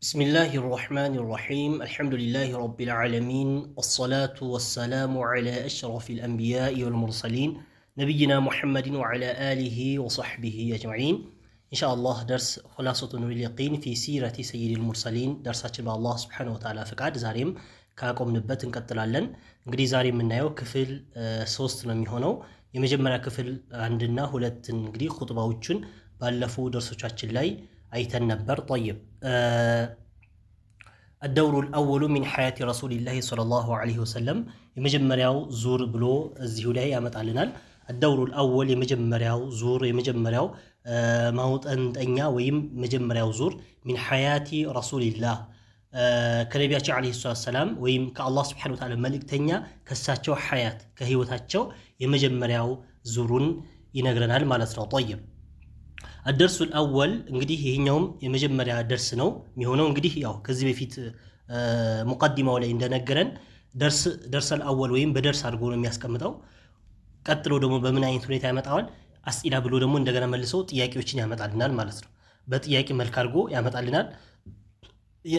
بسم الله الرحمن الرحيم الحمد لله رب العالمين والصلاة والسلام على أشرف الأنبياء والمرسلين نبينا محمد وعلى آله وصحبه أجمعين إن شاء الله درس خلاصة نور اليقين في سيرة سيد المرسلين درساتنا الله سبحانه وتعالى فقعد زاريم كاكم نبت እንቀጥላለን እንግዲህ ዛሬ የምናየው ክፍል 3 ነው የሚሆነው የመጀመሪያ ክፍል አንድና ሁለትን እንግዲህ ኹጥባዎችን ባለፈው ደርሶቻችን ላይ አይተን ነበር طيب الدور الأول من حياة رسول الله صلى الله عليه وسلم يمجمرياو زور بلو እዚሁ ላይ ያመጣልናል الدور الأول يمجمرياو زور يمجمرياو ማውጣንጠኛ ወይም መጀመሪያው ዙር من حياة رسول الله ከነቢያችን አለይሂ ሰላም ወይም ከአላህ Subhanahu Wa Ta'ala መልእክተኛ ከሳቸው ሐያት ከህይወታቸው የመጀመሪያው ዙሩን ይነግረናል ማለት ነው طيب الدرس الأول እንግዲህ ይሄኛውም የመጀመሪያ ደርስ ነው የሚሆነው እንግዲህ ያው ከዚህ በፊት ሙቀዲማው ላይ እንደነገረን ደርስ الأول ወይም በደርስ አድርጎ ነው የሚያስቀምጠው ቀጥሎ ደግሞ በምን አይነት ሁኔታ ያመጣዋል አስኢላ ብሎ ደግሞ እንደገና መልሶ ጥያቄዎችን ያመጣልናል ማለት ነው በጥያቄ መልክ አድርጎ ያመጣልናል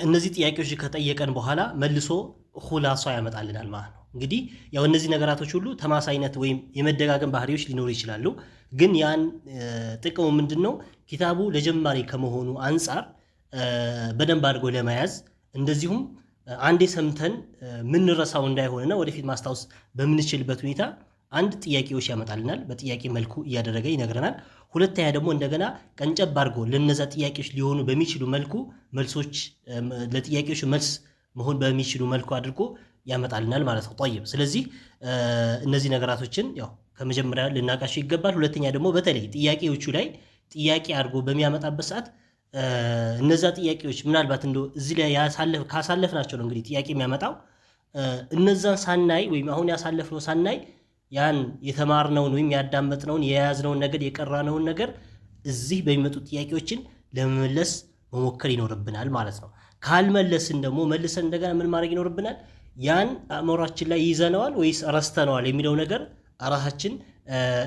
እነዚህ ጥያቄዎች ከጠየቀን በኋላ መልሶ ኹላሳ ያመጣልናል ማለት ነው እንግዲህ ያው እነዚህ ነገራቶች ሁሉ ተማሳይነት ወይም የመደጋገም ባህሪዎች ሊኖሩ ይችላሉ ግን ያን ጥቅሙ ምንድነው ኪታቡ ለጀማሪ ከመሆኑ አንፃር በደንብ አድርጎ ለመያዝ እንደዚሁም አንዴ ሰምተን ምን ረሳው እንዳይሆንና ወደፊት ማስታወስ በምንችልበት ሁኔታ አንድ ጥያቄዎች ያመጣልናል በጥያቄ መልኩ ያደረገ ይነግረናል ሁለተኛ ደግሞ እንደገና ቀንጨብ አድርጎ ለነዛ ጥያቄዎች ሊሆኑ በሚችሉ መልኩ መልሶች ለጥያቄዎች መልስ መሆን በሚችሉ መልኩ አድርጎ ያመጣልናል ማለት ነው طيب ስለዚህ እነዚህ ነገራቶችን ያው ከመጀመሪያ ልናቃቸው ይገባል ሁለተኛ ደግሞ በተለይ ጥያቄዎቹ ላይ ጥያቄ አድርጎ በሚያመጣበት ሰዓት እነዛ ጥያቄዎች ምናልባት እንደው እዚህ ላይ ካሳለፍናቸው ነው እንግዲህ ጥያቄ የሚያመጣው እነዛን ሳናይ ወይም አሁን ያሳለፍነው ሳናይ ያን የተማርነውን ወይም ያዳመጥነውን የያዝነውን ነገር የቀራነውን ነገር እዚህ በሚመጡ ጥያቄዎችን ለመመለስ መሞከር ይኖርብናል ማለት ነው ካልመለስን ደግሞ መልሰን እንደገና ምን ማድረግ ይኖርብናል ያን አእምሮአችን ላይ ይዘነዋል ወይስ ረስተነዋል የሚለው ነገር ራሳችን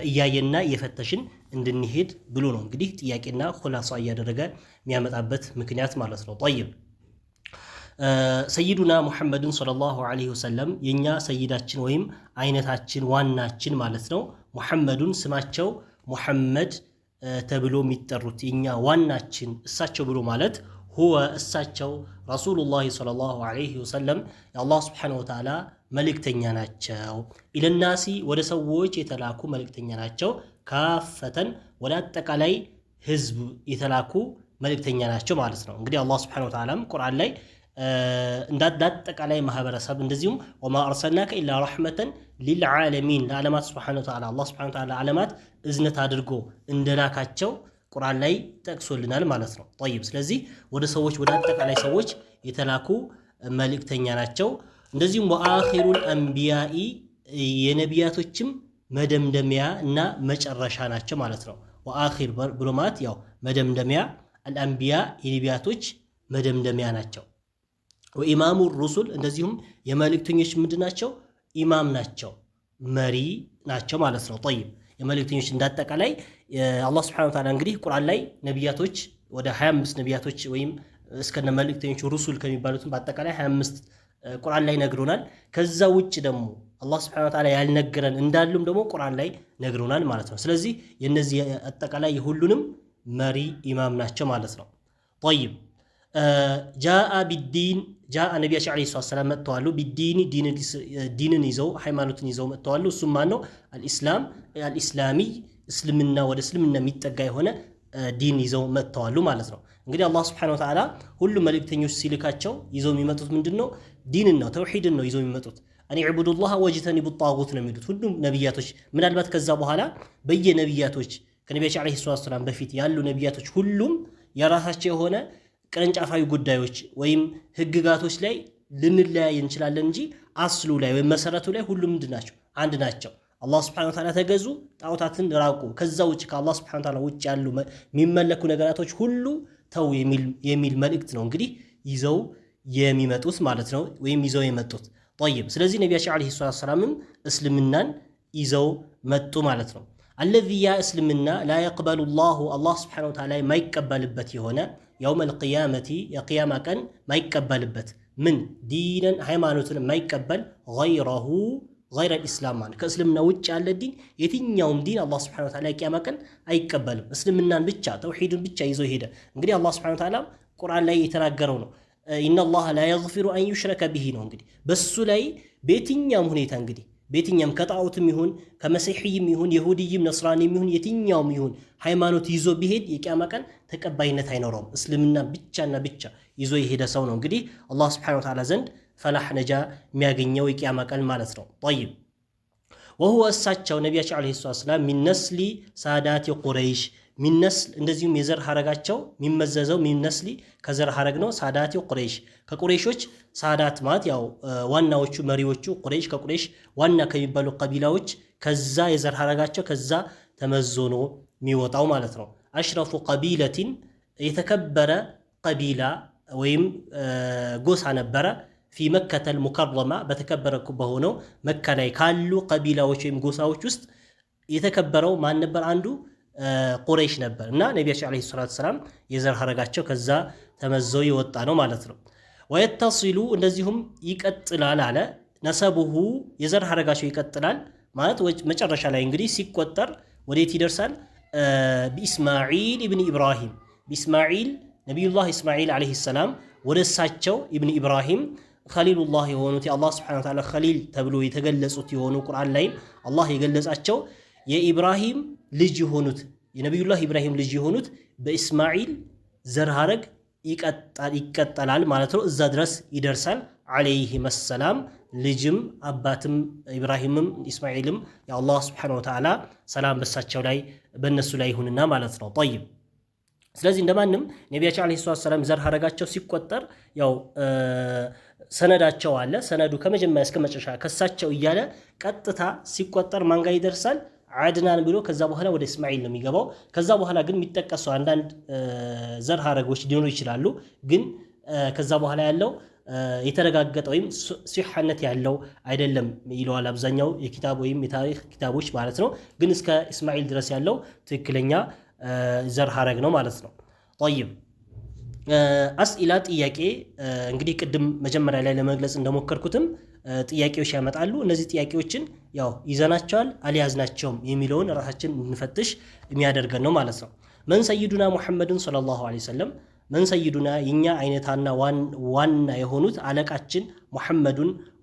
እያየና እየፈተሽን እንድንሄድ ብሎ ነው እንግዲህ ጥያቄና ኹላሳ እያደረገ የሚያመጣበት ምክንያት ማለት ነው طيب ሰይዱና ሙሐመድን ሰለላሁ ዐለይሂ ወሰለም የኛ ሰይዳችን ወይም አይነታችን ዋናችን ማለት ነው ሙሐመዱን ስማቸው ሙሐመድ ተብሎ የሚጠሩት የኛ ዋናችን እሳቸው ብሎ ማለት هو እሳቸው ረሱሉላህ ሰለላሁ ዐለይሂ ወሰለም የአላህ Subhanahu Wa Ta'ala መልእክተኛ ናቸው ኢለናሲ ወደ ሰዎች የተላኩ መልእክተኛ ናቸው ካፈተን ወደ አጠቃላይ ህዝብ የተላኩ መልእክተኛ ናቸው ማለት ነው እንግዲህ አላህ Subhanahu Wa Ta'ala ቁርአን ላይ እንዳጠቃላይ ማህበረሰብ እንደዚሁም ወማ አርሰልናከ ኢላ ረህመተን ሊልዓለሚን ለዓለማት Subhanahu Wa Ta'ala አላህ Subhanahu Wa Ta'ala ዓለማት እዝነት አድርጎ እንደላካቸው ቁርአን ላይ ጠቅሶልናል ማለት ነው طيب ስለዚህ ወደ ሰዎች ወደ አጠቃላይ ሰዎች የተላኩ መልእክተኛ ናቸው እንደዚሁም ወአኺሩል አንቢያኢ የነቢያቶችም መደምደሚያ እና መጨረሻ ናቸው ማለት ነው ወአኺር ብሎ ማለት ያው መደምደሚያ አልአንቢያ የነቢያቶች መደምደሚያ ናቸው ወኢማሙ ሩሱል እንደዚሁም የመልእክተኞች ምንድናቸው ኢማም ናቸው መሪ ናቸው ማለት ነው طيب የመልእክተኞች እንዳጠቃላይ አላህ Subhanahu Wa Ta'ala እንግዲህ ቁርአን ላይ ነቢያቶች ወደ 25 ነቢያቶች ወይም እስከነ መልእክተኞች ሩሱል ከሚባሉት በአጠቃላይ 25 ቁርአን ላይ ነግሮናል ከዛ ውጭ ደግሞ አላህ Subhanahu Wa Ta'ala ያልነገረን እንዳሉም ደግሞ ቁርአን ላይ ነግሮናል ማለት ነው ስለዚህ የነዚህ አጠቃላይ ሁሉንም መሪ ኢማም ናቸው ማለት ነው طيب جاء بالدين جاء ነቢያችን አለይሂ ሰላም መጥተዋል ዲንን ይዘው ሃይማኖትን ይዘው መጥተዋል እሱም ማን ነው አልኢስላሚ እስልምና ወደ እስልምና የሚጠጋ የሆነ ዲን ይዘው መጥተዋል ማለት ነው እንግዲህ አላህ Subhanahu Wa Ta'ala ሁሉ መልእክተኞች ሲልካቸው ይዘው የሚመጡት ምንድነው ዲንን ነው ተውሂድን ነው ይዘው የሚመጡት አን ይዕቡዱላህ ወጅተኒቡ ጣጉት ነው የሚሉት ሁሉ ነብያቶች ምናልባት ከዛ በኋላ በየነብያቶች ከነቢያችን አለይሂ ሰላም በፊት ያሉ ነብያቶች ሁሉም የራሳቸው የሆነ ቅርንጫፋዊ ጉዳዮች ወይም ህግጋቶች ላይ ልንለያይ እንችላለን እንጂ አስሉ ላይ ወይም መሰረቱ ላይ ሁሉም ምንድናቸው አንድ ናቸው አላህ Subhanahu Wa Ta'ala ተገዙ ጣዖታትን ራቁ ከዛ ውጭ ከአላህ Subhanahu Wa Ta'ala ውጭ ያሉ የሚመለኩ ነገራቶች ሁሉ ተው የሚል መልእክት ነው እንግዲህ ይዘው የሚመጡት ማለት ነው ወይም ይዘው የመጡት طيب ስለዚህ ነቢያችን አለይሂ ሰላም እስልምናን ይዘው መጡ ማለት ነው الذي يا اسلمنا لا يقبل الله Subhanahu Wa Ta'ala ما يقبلበት የሆነ የውመል ቂያመቲ የቂያማ ቀን ማይቀበልበት ምን ዲነን ሃይማኖትን ማይቀበል ገይረሁ ገይረል ኢስላም ማለት ከእስልምና ውጭ ያለ ዲን የትኛውም ዲን አላህ ሱብሓነሁ ወተዓላ የቂያማ ቀን አይቀበልም። እስልምናን ብቻ ተውሂድን ብቻ ይዞ ሄደ። እንግዲህ አላህ ሱብሓነሁ ወተዓላ ቁርአን ላይ የተናገረው ነው። ኢነላህ ላ የግፊሩ አን ዩሽረከ ቢሂ ነው። እንግዲህ በሱ ላይ በየትኛውም ሁኔታ እንግዲህ በየትኛውም ከጣዖትም ይሁን ከመሲሕይም ይሁን የሁድይም ነስራኒም ይሁን የትኛውም ይሁን ሃይማኖት ይዞ ቢሄድ የቂያማ ቀን ተቀባይነት አይኖረውም። እስልምና ብቻና ብቻ ይዞ የሄደ ሰው ነው እንግዲህ አላህ ሱብሓነሁ ወተዓላ ዘንድ ፈላህ ነጃ የሚያገኘው የቂያማ ቀን ማለት ነው። ጠይብ ወሁወ እሳቸው ነቢያቸው ዓለይሂ ሰላቱ ወሰላም ሚን ነስሊ ሳዳቲ ቁረይሽ ሚን ነስል እንደዚሁም የዘር ሐረጋቸው የሚመዘዘው ሚን ነስሊ ከዘር ሐረግ ነው። ሳዳቲ ቁረይሽ ከቁረይሾች ሳዳት ማለት ያው ዋናዎቹ መሪዎቹ ቁረይሽ ከቁረይሽ ዋና ከሚባሉ ቀቢላዎች ከዛ የዘር ሐረጋቸው ከዛ ተመዞ ነው የሚወጣው ማለት ነው። አሽረፉ ቀቢለቲን የተከበረ ቀቢላ ወይም ጎሳ ነበረ። ፊ መከተል ሙከረማ በተከበረ በሆነው መካ ላይ ካሉ ቀቢላዎች ወይም ጎሳዎች ውስጥ የተከበረው ማን ነበር? አንዱ ቁረይሽ ነበር እና ነቢያችን ዓለይሂ ሰላቱ ወሰላም የዘር ሐረጋቸው ከዛ ተመዘው የወጣ ነው ማለት ነው። ወየተሲሉ እንደዚሁም ይቀጥላል አለ ነሰቡሁ የዘር ሐረጋቸው ይቀጥላል ማለት መጨረሻ ላይ እንግዲህ ሲቆጠር ወዴት ይደርሳል? ቢኢስማዒል ኢብኒ ኢብራሂም ቢኢስማዒል ነቢዩላህ ኢስማዒል ዓለይሂ ሰላም ወደ እሳቸው ኢብኒ ኢብራሂም ኸሊሉላህ የሆኑት የአላህ ሱብሓነሁ ወተዓላ ኸሊል ተብሎ የተገለጹት የሆኑ ቁርአን ላይም አላህ የገለጻቸው የኢብራሂም ልጅ የሆኑት የነቢዩላህ ኢብራሂም ልጅ የሆኑት በኢስማዒል ዘር ሐረግ ይቀጠላል ማለት ነው። እዛ ድረስ ይደርሳል። ዓለይሂም ሰላም ልጅም አባትም ኢብራሂምም ኢስማዒልም የአላህ ሱብሓነሁ ወተዓላ ሰላም በሳቸው ላይ በእነሱ ላይ ይሁንና ማለት ነው። ጠይብ ስለዚህ እንደማንም ነቢያቸው ዓለይሂ ሰላቱ ወሰላም ዘር ሐረጋቸው ሲቆጠር ያው ሰነዳቸው አለ። ሰነዱ ከመጀመሪያ እስከ መጨረሻ ከሳቸው እያለ ቀጥታ ሲቆጠር ማን ጋር ይደርሳል? አድናን ብሎ ከዛ በኋላ ወደ እስማኤል ነው የሚገባው። ከዛ በኋላ ግን የሚጠቀሱ አንዳንድ ዘር ሐረጎች ሊኖሩ ይችላሉ። ግን ከዛ በኋላ ያለው የተረጋገጠ ወይም ሲሐነት ያለው አይደለም ይለዋል አብዛኛው የኪታብ ወይም የታሪክ ኪታቦች ማለት ነው። ግን እስከ እስማኤል ድረስ ያለው ትክክለኛ ዘር ሐረግ ነው ማለት ነው። ጠይብ አስኢላ ጥያቄ እንግዲህ ቅድም መጀመሪያ ላይ ለመግለጽ እንደሞከርኩትም ጥያቄዎች ያመጣሉ። እነዚህ ጥያቄዎችን ያው ይዘናቸዋል አልያዝናቸውም የሚለውን ራሳችን እንፈትሽ የሚያደርገን ነው ማለት ነው። መን ሰይዱና ሙሐመድን ሰለላሁ ዐለይሂ ወሰለም መን ሰይዱና የኛ አይነታና ዋና የሆኑት አለቃችን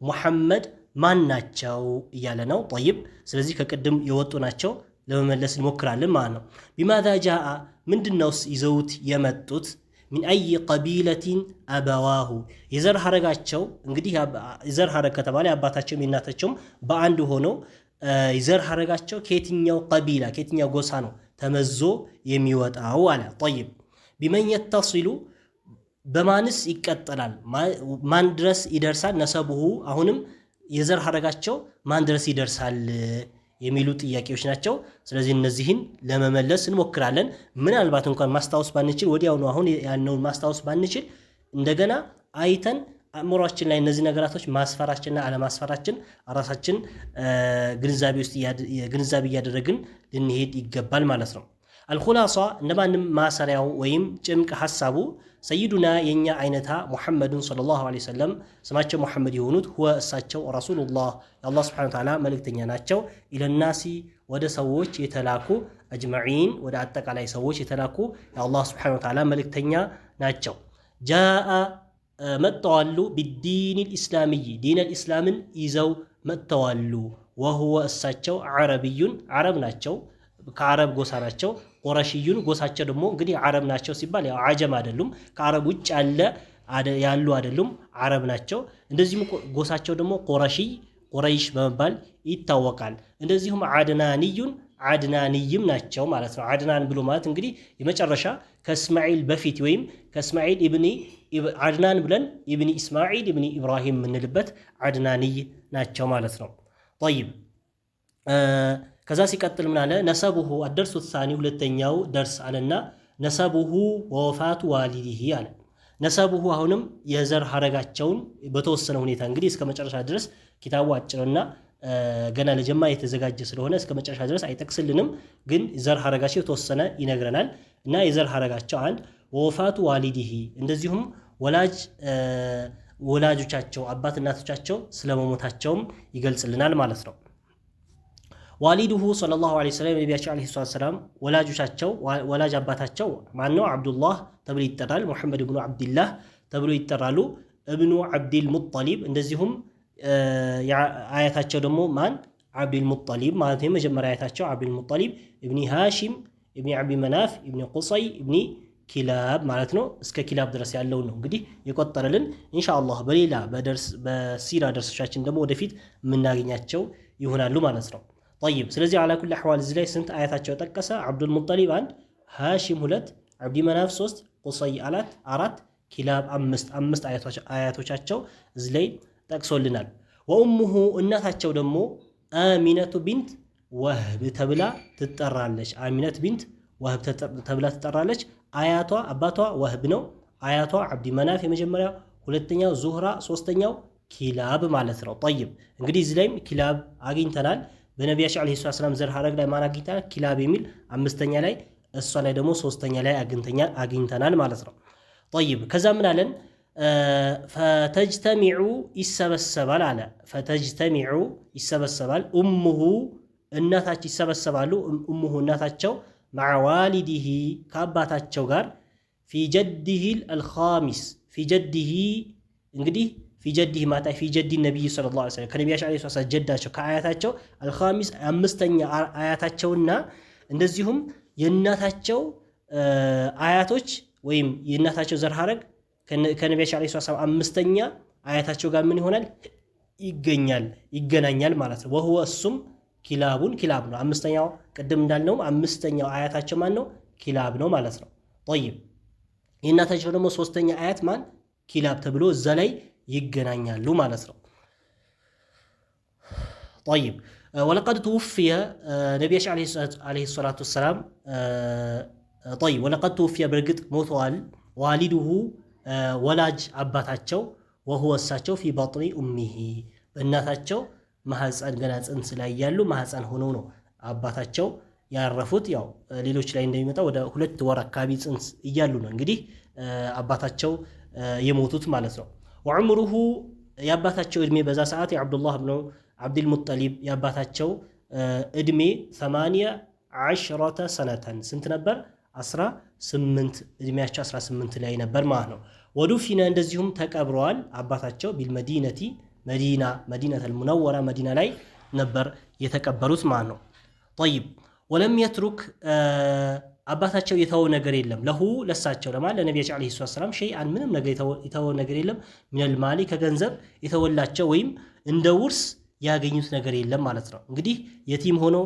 ሙሐመድ ማን ናቸው እያለ ነው። ጠይብ ስለዚህ ከቅድም የወጡ ናቸው ለመመለስ እንሞክራለን ማለት ነው። ቢማዛ ጃአ ምንድነውስ ይዘውት የመጡት ሚን አይ ቀቢለቲን አበዋሁ የዘር ሐረጋቸው እንግዲህ የዘር ሐረግ ከተባለ አባታቸውም የእናታቸውም በአንድ ሆነው የዘር ሐረጋቸው ከየትኛው ቀቢላ ከየትኛው ጎሳ ነው ተመዞ የሚወጣው አለ። ጠይብ ቢመን የተሲሉ በማንስ ይቀጠላል ማን ድረስ ይደርሳል? ነሰቡሁ አሁንም የዘር ሐረጋቸው ማን ድረስ ይደርሳል የሚሉ ጥያቄዎች ናቸው። ስለዚህ እነዚህን ለመመለስ እንሞክራለን። ምናልባት እንኳን ማስታወስ ባንችል ወዲያውኑ አሁን ያነውን ማስታወስ ባንችል እንደገና አይተን አእምሯችን ላይ እነዚህ ነገራቶች ማስፈራችንና አለማስፈራችን ራሳችን ግንዛቤ እያደረግን ልንሄድ ይገባል ማለት ነው። አልኹላሳ እንደማንም ማሰሪያው ወይም ጭምቅ ሐሳቡ ሰይዱና የኛ አይነታ ሙሐመድን ሰለላሁ ዐለይሂ ወሰለም ስማቸው ሙሐመድ የሆኑት ሁወ እሳቸው ረሱሉላህ የአላህ ሱብሓነሁ ወተዓላ መልእክተኛ ናቸው። ኢለናሲ ወደ ሰዎች የተላኩ አጅመዒን ወደ አጠቃላይ ሰዎች የተላኩ የአላህ ሱብሓነሁ ወተዓላ መልእክተኛ ናቸው። ጃአ መጥተዋሉ ቢዲን ልእስላምይ ዲን ልእስላምን ይዘው መጥተዋሉ። ወሁወ እሳቸው ዓረብዩን ዓረብ ናቸው ከዓረብ ጎሳ ናቸው። ቁረሽዩን ጎሳቸው ደግሞ እንግዲህ ዓረብ ናቸው ሲባል ያው አጀም አይደሉም ከዓረብ ውጭ ያሉ አይደሉም ዓረብ ናቸው። እንደዚሁም ጎሳቸው ደግሞ ቁረይሽ በመባል ይታወቃል። እንደዚሁም አድናንዩን አድናንይም ናቸው ማለት ነው። አድናን ብሎ ማለት እንግዲህ የመጨረሻ ከእስማኤል በፊት ወይም ከእስማኤል አድናን ብለን ኢብኒ እስማኤል ኢብኒ ኢብራሂም የምንልበት አድናንይ ናቸው ማለት ነው። ጠይብ ከዛ ሲቀጥል ምን አለ? ነሰቡሁ አደርሱ ሳኒ ሁለተኛው ደርስ አለና ነሰቡሁ ወወፋቱ ዋሊዲሂ አለ። ነሰቡሁ አሁንም የዘር ሐረጋቸውን በተወሰነ ሁኔታ እንግዲህ እስከ መጨረሻ ድረስ ኪታቡ አጭርና ገና ለጀማሪ የተዘጋጀ ስለሆነ እስከ መጨረሻ ድረስ አይጠቅስልንም። ግን ዘር ሐረጋቸው የተወሰነ ይነግረናል እና የዘር ሐረጋቸው አንድ ወወፋቱ ዋሊዲሂ እንደዚሁም ወላጆቻቸው አባት እናቶቻቸው ስለመሞታቸውም ይገልጽልናል ማለት ነው። ዋሊዱሁ ሰለላሁ ዐለይሂ ወሰለም ነቢያችን ዐለይሂ ሰላም ወላጆቻቸው ወላጅ አባታቸው ማነው? አብዱላህ ተብሎ ይጠራል። ሙሐመድ ብኑ አብድላህ ተብሎ ይጠራሉ። እብኑ አብዲል ሙጠሊብ እንደዚሁም አያታቸው ደግሞ ማን? አብዲል ሙጠሊብ ማለት ነው። የመጀመሪያ አያታቸው አብዲል ሙጠሊብ ኢብኒ ሃሺም ኢብኒ አብዲ መናፍ ኢብኒ ቁሰይ ኢብኒ ኪላብ ማለት ነው። እስከ ኪላብ ድረስ ያለውን ነው እንግዲህ የቆጠረልን። ኢንሻአላህ በሌላ በሲራ ደርሶቻችን ደግሞ ወደፊት የምናገኛቸው ይሆናሉ ማለት ነው። ጠይብ ስለዚህ አላ ኩሊ አህዋል እዚህ ላይ ስንት አያታቸው ጠቀሰ? አብዱል ሙጠሊብ 1፣ ሃሺም 2፣ አብዲ መናፍ 3፣ ቁሰይ 4፣ ኪላብ 5 አያቶቻቸው እዚህ ላይ ጠቅሶልናል። ወኡሙሁ እናታቸው ደግሞ አሚነቱ ቢንት ወህብ ተብላ ትጠራለች። አሚነት ቢንት ወህብ ተብላ ትጠራለች። አያቷ አባቷ ወህብ ነው። አያቷ አብዲ መናፍ የመጀመሪያው፣ ሁለተኛው ዙህራ፣ ሶስተኛው ኪላብ ማለት ነው። ጠይብ እንግዲህ እዚህ ላይም ኪላብ አግኝተናል። በነቢያችን ዐለይሂ ሰላም ዘር ሐረግ ላይ ማን አግኝተናል? ኪላብ የሚል 5ኛ ላይ፣ እሷ ላይ ደግሞ 3ኛ ላይ አግኝተናል ማለት ነው። ጠይብ ከዛ ምን አለን? ፈተጅተሚዑ ይሰበሰባል አለ። ፈተጅተሚዑ ይሰበሰባል። ኡሙሁ እናታቸው ይሰበሰባሉ። ኡሙሁ እናታቸው መዐ ዋሊዲሂ ከአባታቸው ጋር ፊ ጀዲሂ አልኻሚስ ፊ ጀዲሂ እንግዲህ ፊ ጀዲሂ ማታ ፊ ጀዲ ነቢይ ሰለላሁ ዐለይሂ ወሰለም ከነቢያችን ዐለይሂ ሰላም ጀዳቸው ከአያታቸው አልኻሚስ 5ኛ አያታቸውና እንደዚሁም የእናታቸው አያቶች ወይም የእናታቸው ዘር ሐረግ ከነቢያችን ዐለይሂ ሰላም 5ኛ አያታቸው ጋር ምን ይሆናል? ይገናኛል ማለት ነው። ወሁወ እሱም ኪላብ ነው። 5ኛው ቅድም እንዳልነው 5ኛው አያታቸው ማን ነው? ኪላብ ነው ማለት ነው። ጠይብ የእናታቸው ደግሞ 3ኛ አያት ማን? ኪላብ ተብሎ እዛ ላይ ይገናኛሉ ማለት ነው። ጠይብ ወለቀድ ትውፍየ ነቢያችን ዐለይሂ ሰላቱ ወሰላም ጠይብ ወለቀድ ትውፍየ በእርግጥ ሞተዋል። ዋሊዱሁ ወላጅ አባታቸው ወሁወ እሳቸው ፊ ባጥኒ ኡሚሂ በእናታቸው ማህፀን ገና ጽንስ ላይ ያሉ ማህፀን ሆነው ነው አባታቸው ያረፉት። ያው ሌሎች ላይ እንደሚመጣ ወደ 2 ወር አካባቢ ጽንስ እያሉ ነው እንግዲህ አባታቸው የሞቱት ማለት ነው። ወዑምሩሁ የአባታቸው እድሜ በዛ ሰዓት የአብዱላህ ብኑ አብዲል ሙጠሊብ የአባታቸው እድሜ 18 ሰነተን ስንት ነበር? 18 እድሜያቸው 18 ላይ ነበር ማለት ነው። ወዱፊነ እንደዚሁም ተቀብረዋል አባታቸው ቢልመዲነቲ መዲነተል ሙነወራ መዲና ላይ ነበር የተቀበሩት ማለት ነው። ጠይብ ወለም የትሩክ አባታቸው የተወው ነገር የለም ለሁ ለሳቸው ለነቢያችን ዐለይሂ ሰላም ሸይአን ምንም ነገር የተወው ነገር የለም ሚነል ማሊ ከገንዘብ የተወላቸው ወይም እንደ ውርስ ያገኙት ነገር የለም ማለት ነው። እንግዲህ የቲም ሆኖ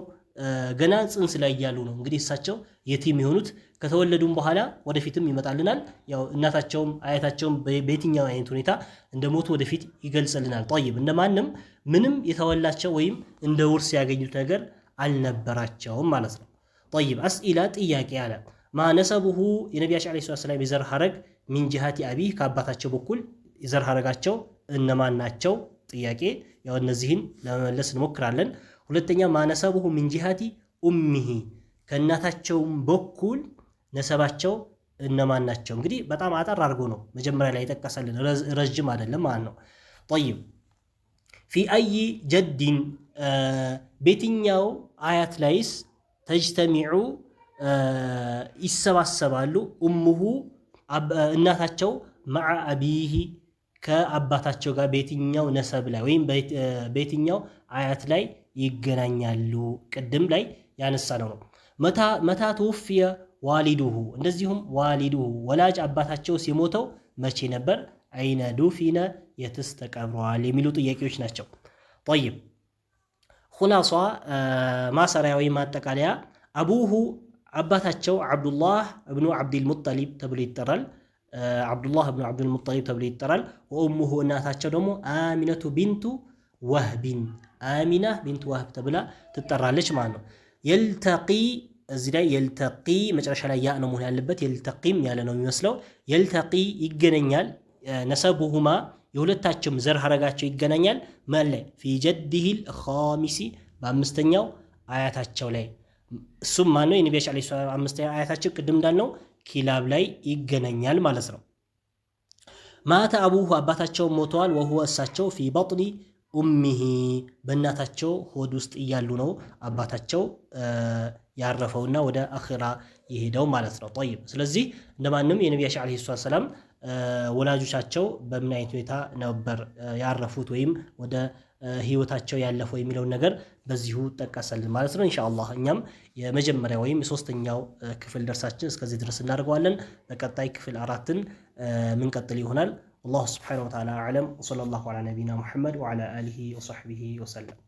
ገና ጽንስ ላይ ያሉ ነው እንግዲህ እሳቸው የቲም የሆኑት። ከተወለዱም በኋላ ወደፊትም ይመጣልናል ያው እናታቸውም አያታቸውም በየትኛው አይነት ሁኔታ እንደሞቱ ወደፊት ይገልጽልናል። ጠይብ እንደማንም ምንም የተወላቸው ወይም እንደ ውርስ ያገኙት ነገር አልነበራቸውም ማለት ነው። ጠይብ አስኢላ ጥያቄ አለ። ማነሰቡሁ የነቢያችን ዐለይሂ ሰላም የዘር ሐረግ ሚን ጂሃቲ አቢህ ከአባታቸው በኩል የዘር ሐረጋቸው እነማን ናቸው? ጥያቄ ያው እነዚህን ለመመለስ እንሞክራለን። ሁለተኛ ማነሰቡሁ ሚን ጂሃቲ ኡሚሂ ከእናታቸውም በኩል ነሰባቸው እነማን ናቸው? እንግዲህ በጣም አጠር አድርጎ ነው መጀመሪያ ላይ የጠቀሰልን ረጅም አይደለም ማለት ነው። ጠይብ ፊ አይ ጀዲን ቤትኛው አያት ላይስ ተጅተሚዑ ይሰባሰባሉ ኡሙሁ እናታቸው መዓ አቢሂ ከአባታቸው ጋር ቤትኛው ነሰብ ላይ ወይም ቤትኛው አያት ላይ ይገናኛሉ። ቅድም ላይ ያነሳ ነው። መታ ተወፍየ ዋሊዱሁ እንደዚሁም ዋሊዱሁ ወላጅ አባታቸው ሲሞተው መቼ ነበር? አይነ ዱፊነ የትስ ተቀብረዋል የሚሉ ጥያቄዎች ናቸው። ጠይብ ሁላሷ ማሰሪያ ወይም ማጠቃለያ አቡሁ አባታቸው አብዱላህ እብኑ አብዲል ሙጠሊብ ተብሎ ይጠራል። አብዱላህ እብኑ አብዲል ሙጠሊብ ተብሎ ይጠራል። ወኡሙሁ እናታቸው ደግሞ አሚነቱ ቢንቱ ወህቢን አሚና ቢንቱ ወህብ ተብላ ትጠራለች ማለት ነው። የልተቂ እዚህ ላይ የልተቂ መጨረሻ ላይ ያ ነው መሆን ያለበት። የልተቂም ያለ ነው የሚመስለው። የልተቂ ይገናኛል። ነሰቡሁማ የሁለታቸውም ዘር ሐረጋቸው ይገናኛል። ማለት ፊ ጀዲሂል ኻሚሲ በ5ኛው አያታቸው ላይ እሱም ማነው? የነቢያችን ዐለይሂ ሰላም 5ኛ አያታቸው ቅድም እንዳልነው ኪላብ ላይ ይገናኛል ማለት ነው። ማተ አቡሁ አባታቸው ሞተዋል። ወሁወ እሳቸው ፊ በጥኒ ኡሚሂ በእናታቸው ሆድ ውስጥ እያሉ ነው አባታቸው ያረፈውና ወደ አኺራ የሄደው ማለት ነው። ጠይብ ስለዚህ እንደማንም የነቢያችን ዓለይሂ ሰላም ወላጆቻቸው በምን አይነት ሁኔታ ነበር ያረፉት ወይም ወደ ህይወታቸው ያለፈው የሚለውን ነገር በዚሁ ጠቀሰልን ማለት ነው። ኢንሻአላህ እኛም የመጀመሪያ ወይም የሶስተኛው ክፍል ደርሳችን እስከዚህ ድረስ እናደርገዋለን። በቀጣይ ክፍል 4ን ምንቀጥል ይሆናል። አላሁ ሱብሓነሁ ወተዓላ አዕለም። ወሰለላሁ ዐላ ነቢይና ሙሐመድ ወዐላ አሊሂ ወሰሕቢሂ ወሰለም።